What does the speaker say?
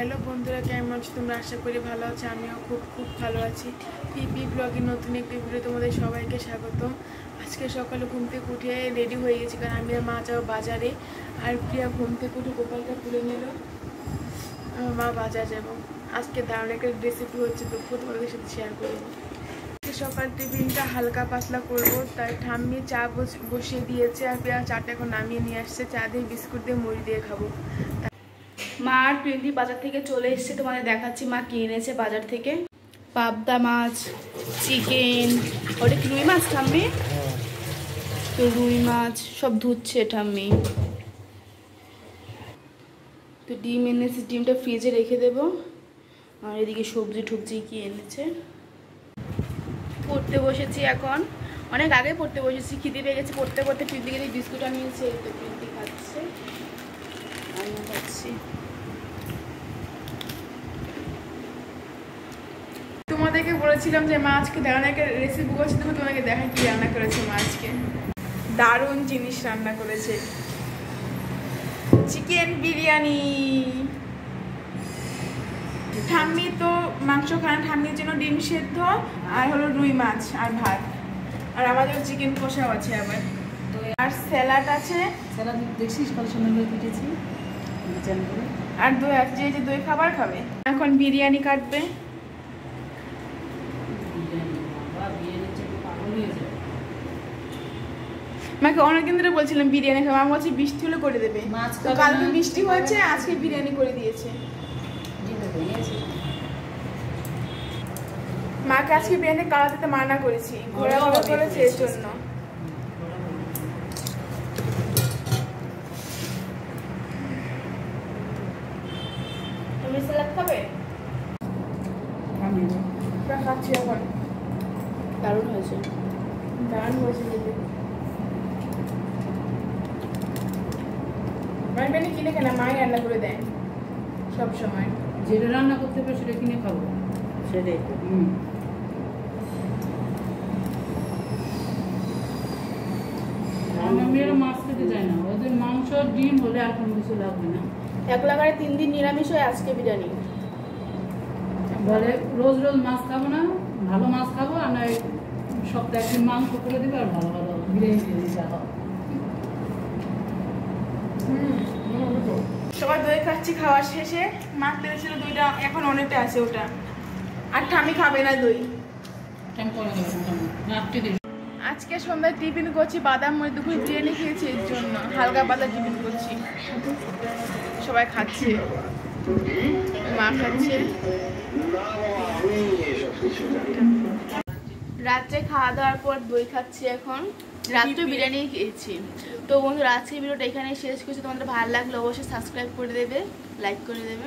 Hello বন্ধুরা, কেমন আছো তোমরা? আশা করি ভালো আছো। আমিও খুব খুব ভালো আছি। পিপি ব্লগের নতুন একটি ভিডিও তোমাদের সবাইকে স্বাগতম। আজকে সকালে ঘুম থেকে উঠে রেডি হয়ে গেছি, কারণ আমি আর মা যাবো বাজারে। আর প্রিয়া ঘুম থেকে উঠে গোপালটা তুলে নিল, মা বাজার যাবো। আজকে দারুণ একটা রেসিপি হচ্ছে, তো তোমাদের সাথে শেয়ার করবো। সকাল টিফিনটা হালকা পাতলা করবো, তাই ঠাম্মি চা বসিয়ে দিয়েছে। আর প্রিয়া চাটা এখন নামিয়ে নিয়ে আসছে, চা দিয়ে বিস্কুট দিয়ে মুড়ি দিয়ে খাবো। মা আর প্রিয়ন্তি বাজার থেকে চলে এসছে, তোমাদের দেখাচ্ছি মা কি এনেছে বাজার থেকে। পাবদা মাছ, চিকেন, ওটা কি রুই মাছ ঠাম্মি? তো রুই মাছ সব ধুচ্ছে ঠাম্মি। তো ডিম এনেছে, ডিমটা ফ্রিজে রেখে দেবো। আর এদিকে সবজি টুবজি কি এনেছে। পড়তে বসেছি এখন, অনেক আগে পড়তে বসেছি, খিদে পেয়ে গেছে। পড়তে পড়তে প্রিয়ন্তিকে বিস্কুট আনিয়েছে, তো প্রিয়ন্তি খাচ্ছে, আমিও খাচ্ছি। তোমাদেরকে বলেছিলাম যে মা আজকে দারুণ একটা রেসিপি করছে, তুমি তোমাকে দেখা কি রান্না করেছে মা আজকে। দারুণ জিনিস রান্না করেছে, চিকেন বিরিয়ানি। ঠাম্মি তো মাংস খান, ঠাম্মির জন্য ডিম সেদ্ধ আর হলো রুই মাছ আর ভাত। আর আমাদের চিকেন কষাও আছে আবার, আর স্যালাড আছে। স্যালাড দেখছিস কত সুন্দর করে কেটেছি আর দই আছে, যে দই খাবার খাবে। এখন বিরিয়ানি কাটবে। মাকে অনেকদিন ধরে বলছিলাম বিরিয়ানি খাবো, মা বলছে বৃষ্টি হলে করে দেবে। তো কালকে বৃষ্টি হয়েছে, আজকে বিরিয়ানি করে দিয়েছে। মাকে আজকে বিরিয়ানি কালা দিতে মানা করেছি, ঘোরা করেছে এর জন্য। তুমি স্যালাড খাবে? খাচ্ছি এখন। দারুণ হয়েছে, দারুণ হয়েছে। বিরিয়ানি কিনে কেনা, মাই রান্না করে দেয় সব সময়। যেটা রান্না করতে পারে সেটা কিনে খাবো, সেটাই তো। আমার মেয়েরা মাছ খেতে যায় না, ওদের মাংস ডিম হলে আর কোনো কিছু লাগবে না। এক লাগারে 3 দিন নিরামিষ হয়, আজকে বিরিয়ানি। বলে রোজ রোজ মাছ খাবো না, ভালো মাছ খাবো, আর নয় সপ্তাহে একদিন মাংস করে দেবে আর ভালো ভালো বিরিয়ানি দিয়ে যা হয়। সবাই দই খাচ্ছি, খাওয়া শেষে মা পেয়েছিল দইটা, এখন অনেকটা আছে ওটা। আর ঠামি খাবে না দই। আজকে সন্ধ্যায় টিফিন করছি বাদাম মুড়ি, দুপুরে বিরিয়ানি খেয়েছি, এর জন্য হালকা পাতলা টিফিন করছি। সবাই খাচ্ছে, মা খাচ্ছে। রাত্রে খাওয়া দাওয়ার পর দই খাচ্ছি এখন। রাত্রে বিরিয়ানি খেয়েছি। তো বন্ধুরা, আজকের ভিডিওটা এখানেই শেষ করছি। তোমাদের ভালো লাগলে অবশ্যই সাবস্ক্রাইব করে দেবে, লাইক করে দেবে।